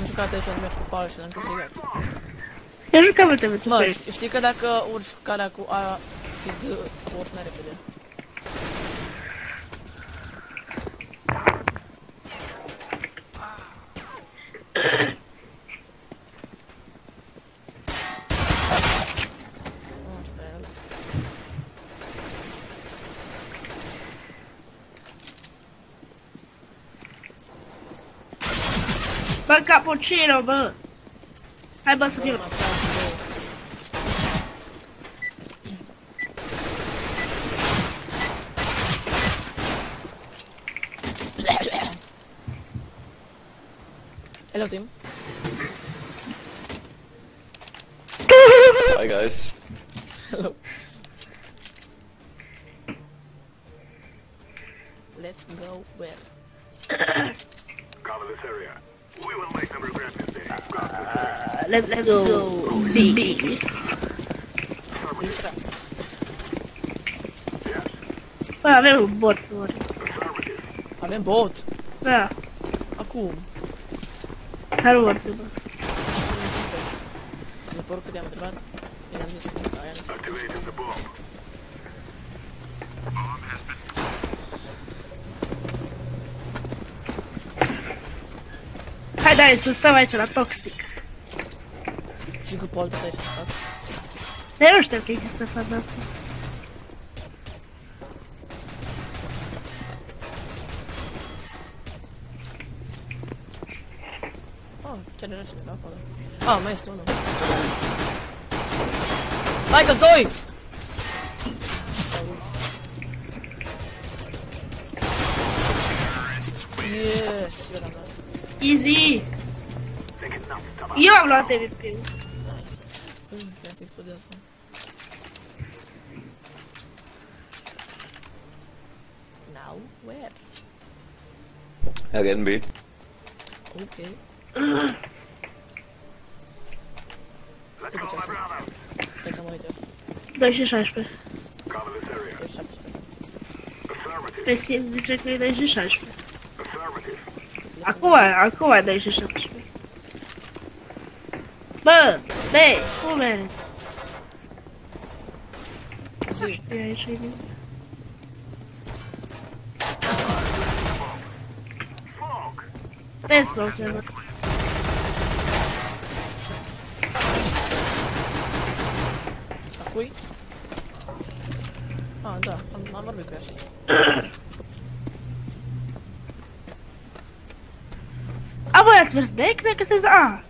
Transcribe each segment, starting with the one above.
Am jucat aici un meci cu Paul și l-am câștigat. Eu jucam multe meciuri. Mă, știi că dacă urci calea cu A și D, urci mai repede. Bă, cappuccino, bă! Hai, bă, să fim. Hello, team. Hi guys. Hello. Let's go where? Cover this area. We will make them regret this day. Let's go. B. Isra. Bă, avem un bot să mori. Avem bot. Da, Acum. hai nu mori, bă. Să se porcă cât i-am întrebat? Bine, am zis că aia nu se... Activating the bomb. Hai, dai, să stăm aici la toxic. Și cu Paul tot aici am stat. Eu nu știu că există faza asta. Oh, chiar era cineva acolo. Ah, mai este unul. Hai că-s doi! Yes, eu l-am luat. Easy! Eu am luat MVP-ul. Nice. Cred că explodează. Now, where? Again B. Ok. Let's Cât go, de my ceasuri? brother. Stai că mă uit eu. 2 și 16. Cover this area. E 17. Affirmative. Pe Steam zice că e 2 și 16. Affirmative. Acum e 2 și 17. Bă, băi, cum e? Zi. E aici, e bine. Smoke. Vezi, bă, ce bă. A cui? Ah, da, am vorbit cu ea și... A, voi ați mers B? Cred că se... A!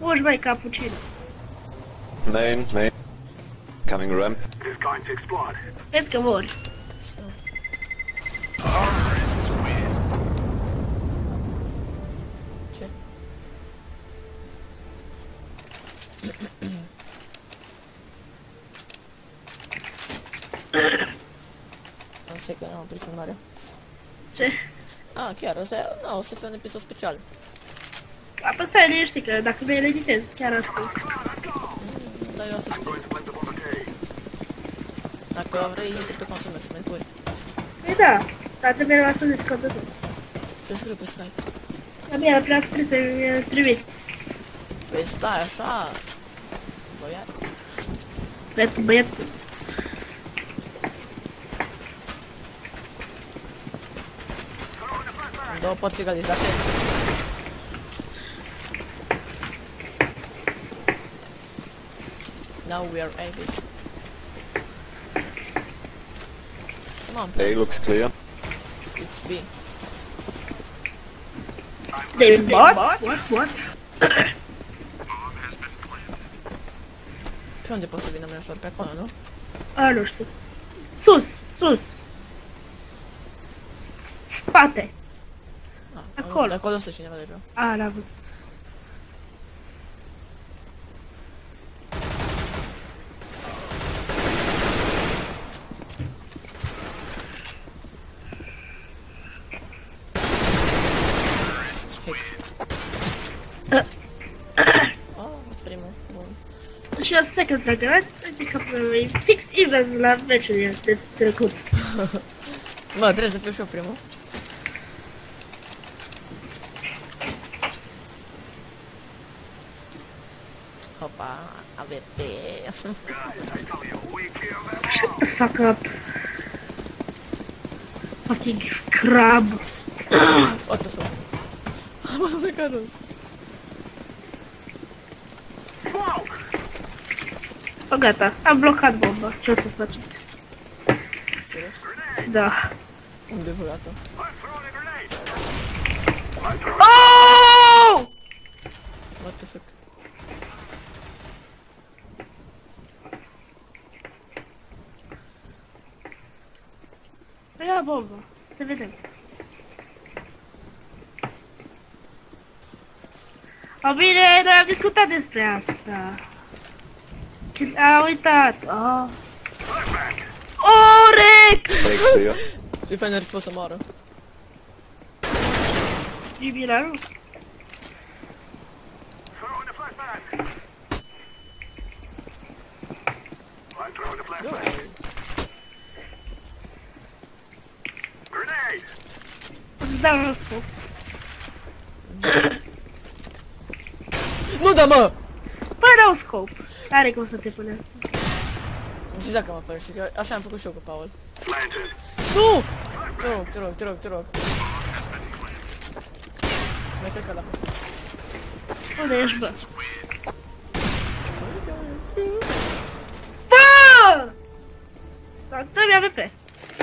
Urci, băi, cappuccino. Main. Coming ramp. It's going to explode. Cred că mori. Ce? Nu știu că n-am oprit filmarea. Ce? Ah, chiar, ăsta e... Na, o să fie un episod special. Apă stai liniștit, că dacă vrei le editez, chiar asta. Dar eu asta I'm going sper. to plant the bomb at A. Dacă vrei, intri pe contul meu și mai pui. Păi da, dar trebuie la să zici că tot. Să scriu pe Skype. Dar bine, prea trebuie să-mi trimiți. Păi stai așa... Băiat. Băiatul, băiatul. În două părți egalizate. Now we are able. Come on, A please. looks clear. It's B. David Bot? What? Pe unde pot să vină mai ușor? Pe acolo, nu? A, nu știu. Sus. Spate. Ah, Acolo. De acolo stă cineva deja. A, l-am văzut. și o second fragment, adică e fix invers la meciul de trecut. Mă, trebuie să fiu și eu primul. Hopa, AVP. Guys, I tell you, we kill them all. Shut the fuck up. Fucking scrub. What the fuck? Am alunecat roz. Smoke! O, gata, am blocat bomba. Ce o să faceți? Serios? Da. Unde e băgat-o? I'm throwing a grenade. I'm throwing Oh! What the fuck? Ia bomba. Să te vedem. O, bine, noi am discutat despre asta. Când a uitat. Oh. flashbang. Oh, Rex! Thanks to you. Ce fain ar fi fost să moară. Jimilarul? Throwing a flashbang. I'm throwing a flashbang. Grenade. Îți dau un scop. Nu da, mă! Bă, dau scop. Are cum să te pune asta. Nu știu dacă mă părăși, că așa am făcut și eu cu Paul. Planted. Nu! Te rog, te rog, te rog, te rog. Mai cred că la Unde ești, bă? Bă! Dă-mi AVP.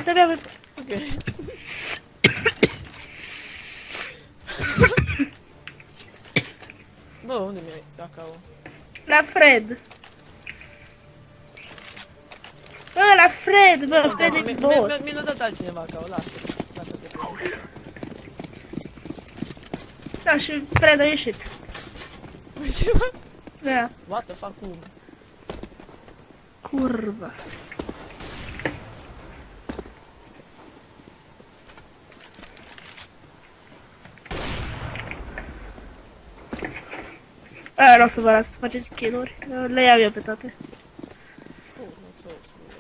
Dă-mi AVP. Ok. Bă, unde mi-ai cacao? La Fred. Bă, la Fred, bă, Fred e boss. Mi-a dat altcineva cacao, lasă-l. Lasă-l pe Fred. Da, și Fred a ieșit. Ce mă? Da. What the fuck, cum? Curva. Aia nu o să vă las să faceți kill-uri. Le iau eu pe toate. Fu, nu ce-o spune.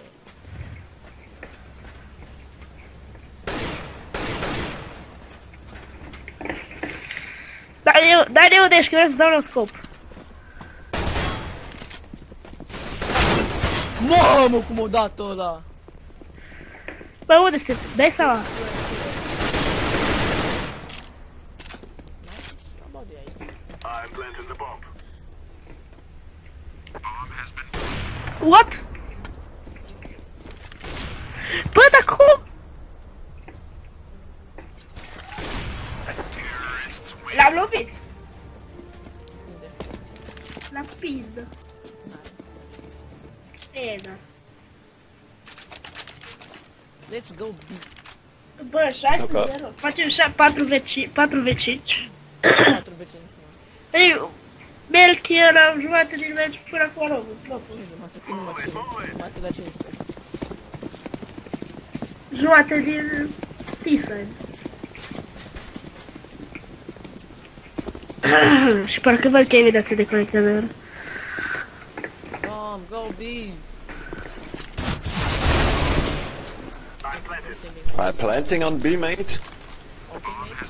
Dar eu unde ești, că vreau să dau la scop. Mamă, cum o dat ăla! Bă, unde sunteți? Dai seama. Body aici. I'm planting the bomb. What? Bă, dar cum? L-am lovit. Unde? La pizdă. E, da. Let's go B. Bă, 6-0. Facem 4v5. 4 vecini, mă. Ei, Melchi era jumătate din meci până acum rău. Ce jumătate? Când nu mă țin? Jumătate la 15. Jumătate din T-side. Și parcă văd că Kevin se deconectează. Bomb, go B. I'm planted. I'm planting on B, mate. Ok, mate.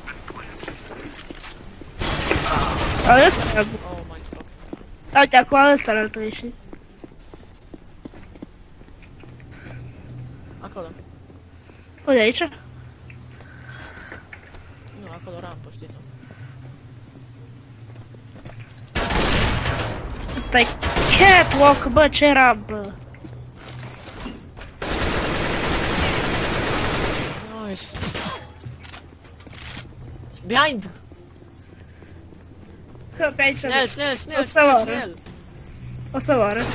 Ăsta, Oh my fuck. uite, acum ăsta l-altă ieșit. Acolo. Unde, aici? Nu, acolo rampă, știi tu. Ăsta e catwalk, bă, ce rampă. Nice. Behind! Că pe aici. Snel, snel, snel, O să snel, moară. snel! O să vă arăt.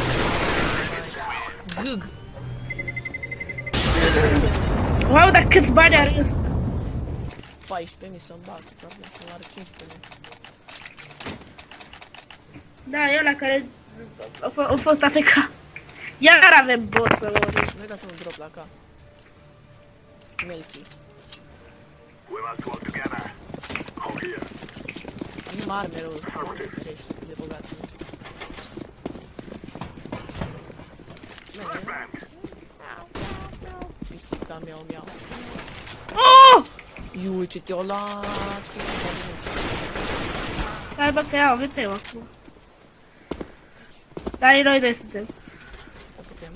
Gug! Wow, dar câți bani are ăsta? 14.000 să-mi bag, problem, și are 15.000. Da, e ăla care a fost AFK. Iar avem boss să ori. Nu-i dat un drop la cap. Melchi. We must work together. Hold here. Am arme rău, ferește, cât de bogați sunt. mene. Pisica, miau, miau. Oh! Iui, ce te-o luat, pisica de minți. Hai bă că iau VT-ul acum. Dar noi doi suntem. Nu putem.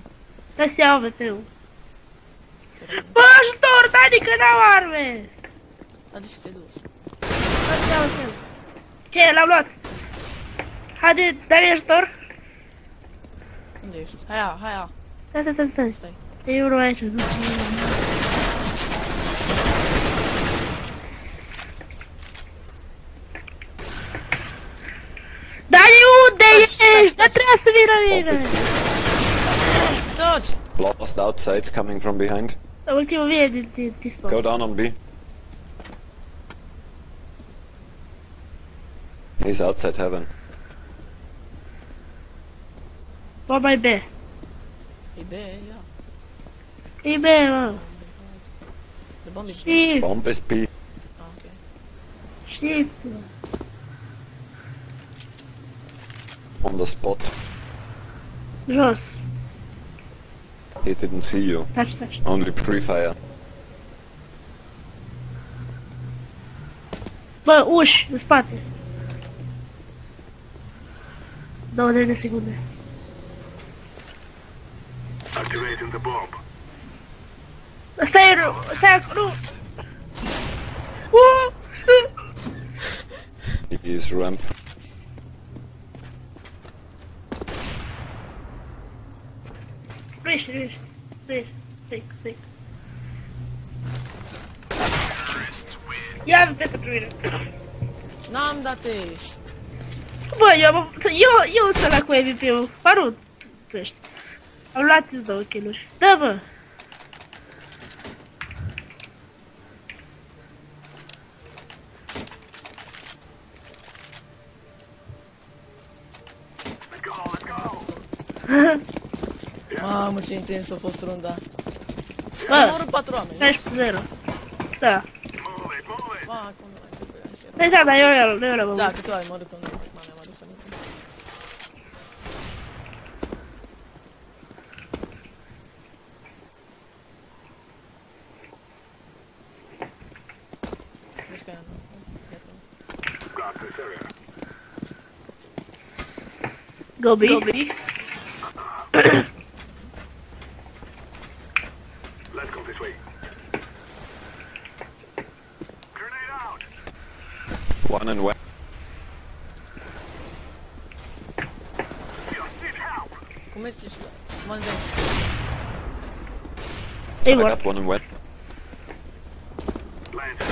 Trebuie să iau VT-ul. Te rog. Bă, ajutor, Dani, că n-au arme! Da, de ce te-ai dus? Bă, să iau VT-ul. Ce, l-am luat. Haide, Dani, ajutor. Unde ești? Hai ia, hai ia. Stai. Stai. E unul aici. Dani, unde ești? Dar trebuie să vină Bomb is mine. Taci! lost outside, coming from behind. Ultimul vine din spawn. Go down on B. He's outside heaven. Bomba e B. E B, ia. E B, mă. The bomb is B. Știi, Bomb is B. Ah, ok. știi. On the spot. Jos. He didn't see you. Taci. Only pre-fire. Bă, uși, în spate. 20 de secunde. Activating the bomb. Ăsta e rău, stai acolo, nu! He is ramp. Nu ești. Stic. Ia pe pentru mine. N-am dat ace. Bă, eu sunt ăla cu MVP-ul. Farut, tu ești. Am luat 2 kill-uri. Da, bă. Let's go. Mamă, ce intens a fost runda. Am Bă, omorât 4 oameni. 16-0. Da. Move it. Fac, unde mai trebuia și era. Păi da, dar eu l-am Da, avut. că tu ai omorât unul. Mame, am adus aminte. Vezi că am... Iată. Got this area. Gobi. Let's go this way. Grenade out. One and west. Just need help. Cum este și la... Mă înveți. Ei, I bă. got one and west. Planted.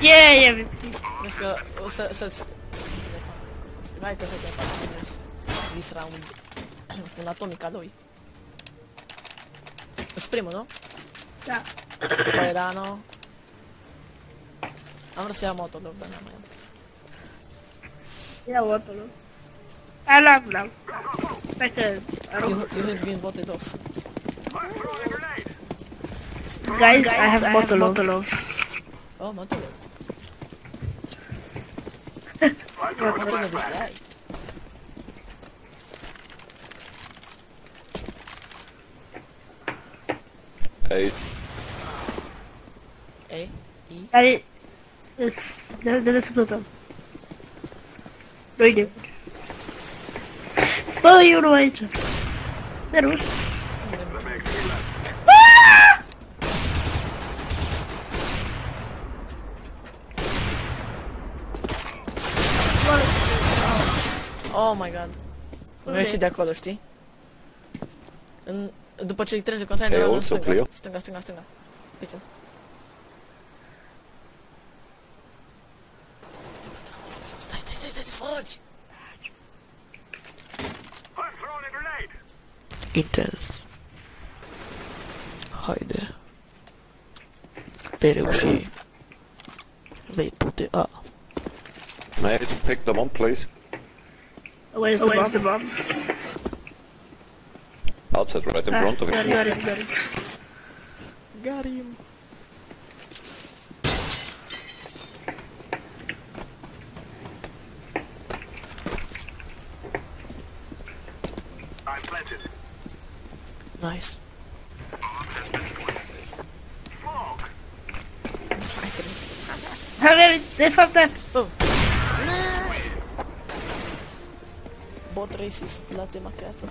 E MVP. Vezi că o să-ți... Hai că să te aparținezi. This round. Un atomica 2. Îți primul, nu? Da. Păi da, nu. Am vrut să iau motolog, dar n-am mai am. Ia votul. L-am. Stai că... You have been voted off. I'm throwing a grenade. Guys, I have bottle. Oh, motolog. I'm throwing a Motolog is flashbang. dead. Hey, E, I. Care... De să plătăm. 2 de... Bă, e unul aici. Nervos. That makes me left. Oh my god. Nu ieși de acolo, știi? După ce îi trece containerul Hey, în also stânga. clear. Stânga. Uite. Stai, fugi! I'm throwing a grenade. Intens. Haide. Vei reuși. Vei putea. may I pick the bomb, please? Where's the bomb? Outside, right in front of Got him. it. Got him. I'm planted. Nice. Avem, de fapt, da. Oh. Bot racist la tema creată.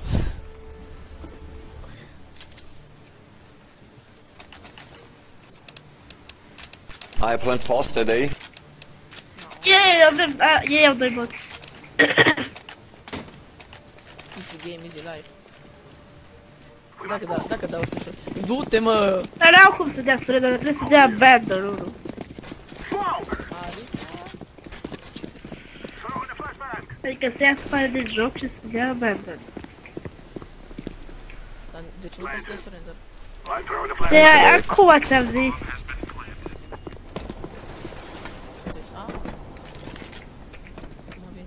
I plant fast today. Ei au doi boți. Easy game, easy life. Dacă dau ăștia să... Du-te, mă! Dar n-au cum să dea surrender, trebuie să dea abandon, nu. Adică să ia afară de joc și să dea abandon. Dar de ce nu poți să dai surrender? De acum ți-am zis. Sunteți A? Mă vine.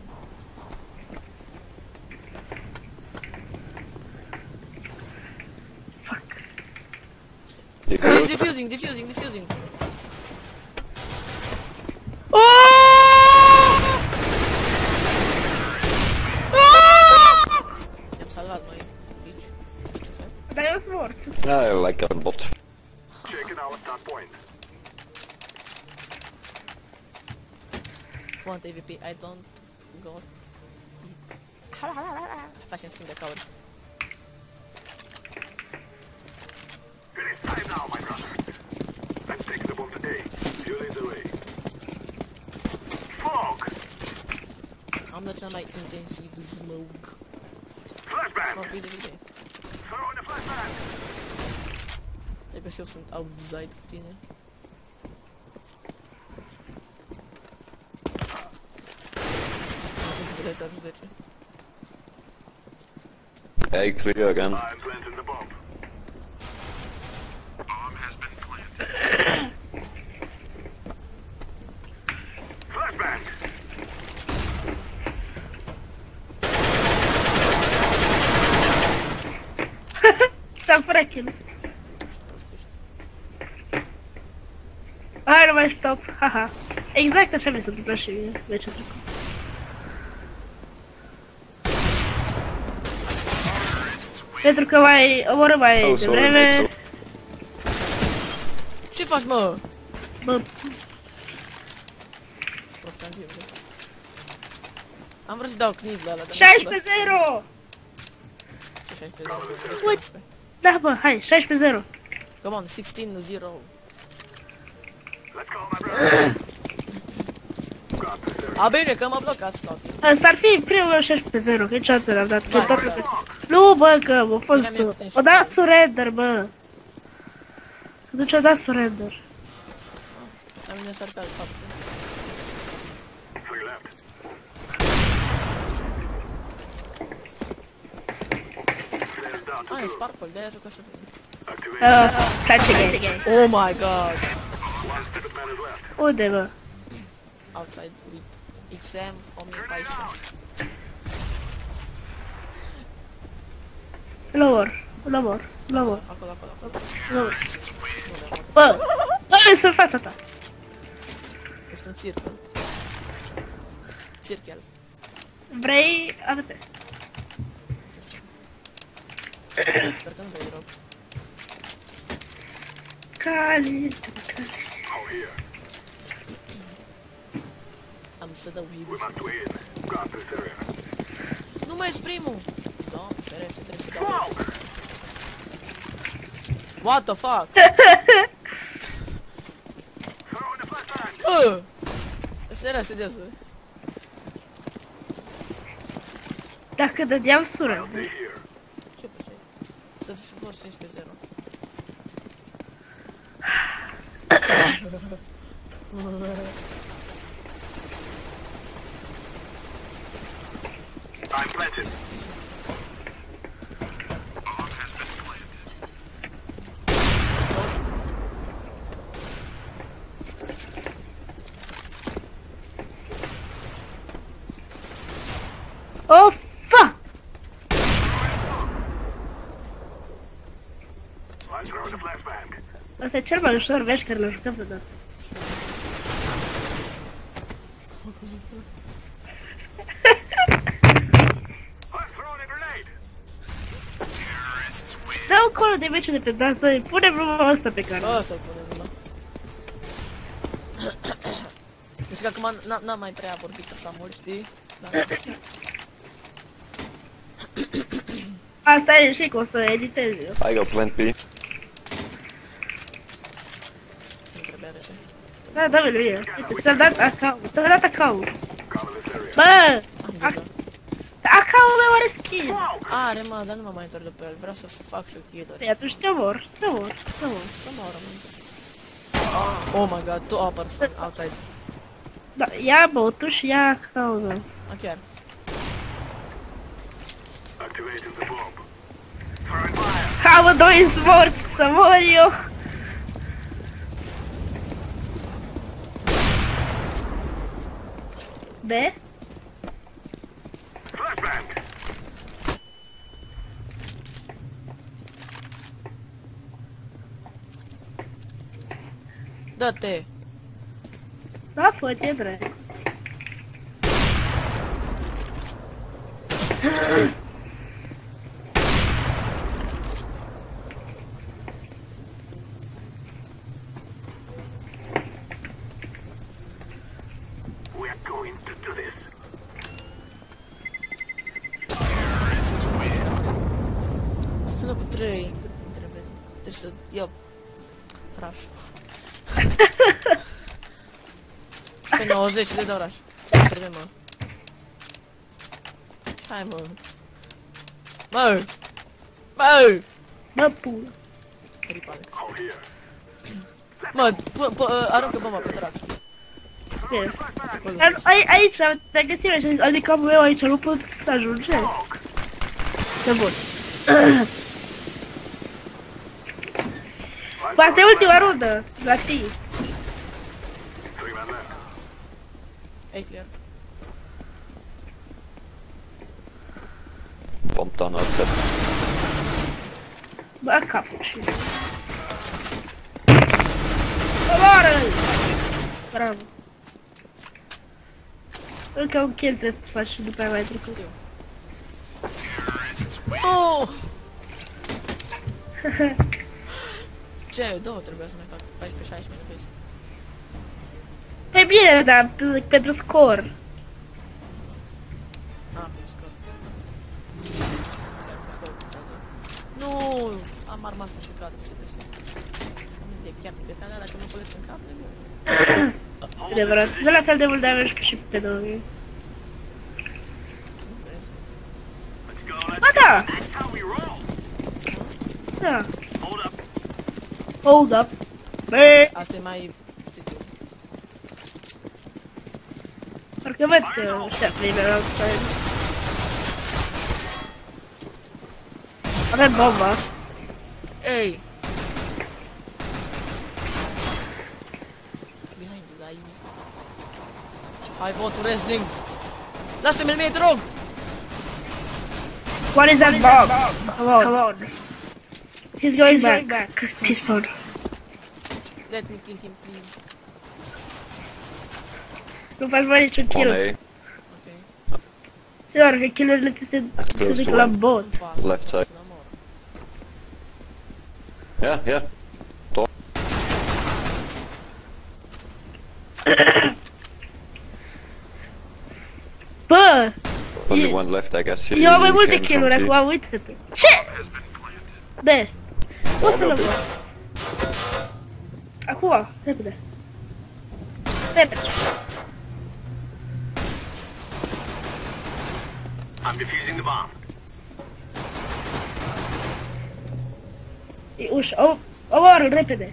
He's defusing. Te-am salvat, măi. Aici. Ce faci? Dar eu sunt mort. I like a bot. Checking our start point. Want AVP, I don't got it. Facem schimb de cauri. It is time now, my brother. Let's take the bomb today. You lead the way. Fog! Am dat cel mai intensiv smoke. Flashbang! Smoke de video. Throw in a flashbang! E că și eu sunt outside cu tine. Am văzut de etajul 10. Hey, clear again. I'm planting the bomb. Bomb has been planted. Flashbang! S-a fără kill. Prostești. Hai, nu mai stop, haha. Exact așa mi s-a întâmplat și mie, meciul trecut. Pentru că mai omoră mai Oh, sorry, devreme. mate. Ce faci, mă? Bă, Prost am viu, bă. Am vrut să dau knib la ăla, dar 16-0! Ce 16-0? Uite. Da, bă, hai, 16-0. Come on, 16-0. Let's go, my brother. Got this area. A, bine, că m-a blocat slot. Asta ar fi primul meu 16-0, că niciodată n-am dat. Da, Tot da. pe- Nu, bă, că a fost... Bine, mie cu tine O dat surrender, bă. Atunci o dat surrender. La mine s-ar pe alt fapt. Three left. Flares down to Ah, e two. Sparkle, de-aia joc așa bine. Activate. Place game. Oh my god! One spirit man is left. Unde, bă? Outside with XM 1014. Lower. Acolo. Bă, ăla sunt în fața ta. Ești un cirkel. Cirkel. Vrei AVP? Sper că nu vei drop. Cali. Oh, here. Am să dau We hit. must win. Got this area. Nu mai ești primul! Doamne, ferește, trebuie să dau hit. What the fuck? Throw in a flashbang. Ăsta era SDS-ul. Dacă dădeam sură. Stay here. Ce făceai? Să fi fost 15-0. I'm planted. Oh, fuck! I'm throwing a flashbang. Asta e cel mai ușor meci care l-am jucat vreodată. I'm throwing a grenade. dă acolo de meciul de pe Dan, stai, pune vreo ăsta pe care. Ăsta-l punem numai. Eu știu că acum n-am mai prea vorbit așa mult, știi? Dar... Asta e și că o să editez eu. I go plant B. nu trebuia repede. Da, da, vie. Uite, ți-a dat account, ți-a dat account. Cover this area. Bă! Am deja. Account meu are skin. Are, mă, dar nu mă mai întorc de pe el. Vreau să fac și eu kill-uri. Păi atunci te mor, te mor, te mor. Să mă Oh my god, two person outside. Da, ia botul și ia account meu. Ah, chiar. Activating the bomb. Throwing fire. Amă doi morți, să mor eu. B? Flashbang. Dă-te! Da, fă-te, drept. We're going to do this. Spune cu 3, cât îmi trebuie. Deci să iau raș. Pe 90 de dau raș. Ce trebuie, mă? Hai, mă. Mă! Mă! Bă, pula. Rip Alex. All here. Mă, aruncă bomba pe drac. Ce? Acolo Dar sus. aici, te-ai găsit aici, adică eu aici nu pot să ajunge. E bun. Bă, asta e ultima rundă, la tine. 3 men left. Ei, clear. Bomb down outside. Bă, capul și... Omoară-l! Bravo. Încă un kill trebuie să faci și după aia mai trecut. Știu. Oh! Ce? Două trebuia să mai fac. 14-16 de base. Păi bine, dar pentru scor. Ah, pe scor. Chiar pe scor contează. Nu! Am arma asta și cadru, se găsi. De chiar de căcanea, dacă nu pălesc în cap, nebun. Adevărat. De la fel de mult damage și pe 2000. Nu cred. Let's go. Let's Ba da! That's how we roll. Da. Hold up. Hold up. Bă, Asta e mai... știi tu. parcă văd că ăștia primer outside. Avem bomba. Ei! Behind you guys. Hai, botul wrestling! Lasă-mi-l mie, te rog! What is that bomb? Come on. Come on. He's going back. He's spawned. Let me kill him, please. Nu faci mai niciun On kill. A. Ok. Și doar că killurile ți se duc la bot. Pas. Left side. Să mor. Yeah, yeah. Top. Bă! Only one left, I guess. Eu am mai He multe came kill-uri from B. acum, uite-te. Ce? Bă! Poți să-l văd. Acum, repede. Repede. I'm defusing the bomb. E ușa, omoară-l repede.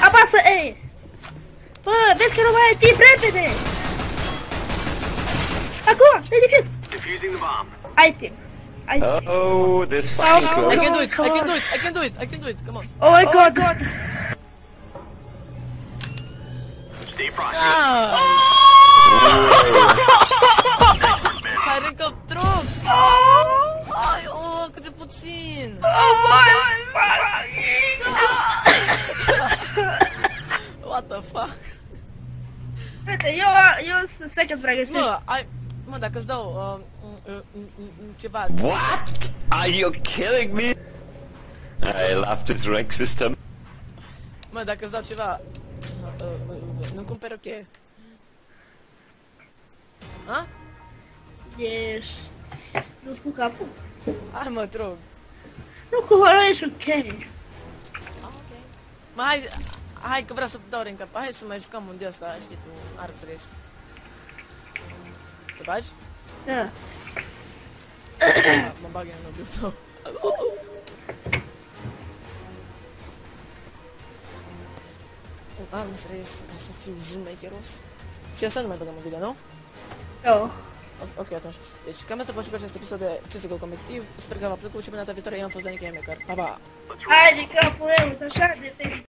Apasă E! Bă, vezi că nu mai ai timp, repede! Acum, te defuz! Defusing the bomb. Ai timp. Ai timp. Oh, this Oh, fucking no. I close. can do it! I Come can on. do it! I can do it! I can do it! Come on! Oh my god! Stay frosty. Ah! Hai, încă trup! Ai, oh, cât de puțin! Oh my What the fuck? Uite, eu sunt second fragă, știi? Mă, ai... Mă, dacă îți dau Ceva. What? Are you killing me? I love this rank system. Mă, dacă îți dau ceva... Nu-mi cumperi o cheie. A? Ești... Nu-s cu capul. Hai mă, te rog. Nu cu ăla ești ok. Ok. Mă, hai că vreau să dau rank up. Hai să mai jucăm un de ăsta, știi tu, Arms Race. Te bagi? Da. Mă bag în obiul tău. Un Arms Race ca să fiu jmecheros. Și asta nu mai băgăm în video, nu? Da. Ok, atunci. Deci, cam atât vă și cu acest episod de CSGO competitiv. Sper că v-a plăcut și până data viitoare. Eu am fost Dani Maker. Pa, pa! Hai de capul meu, așa de te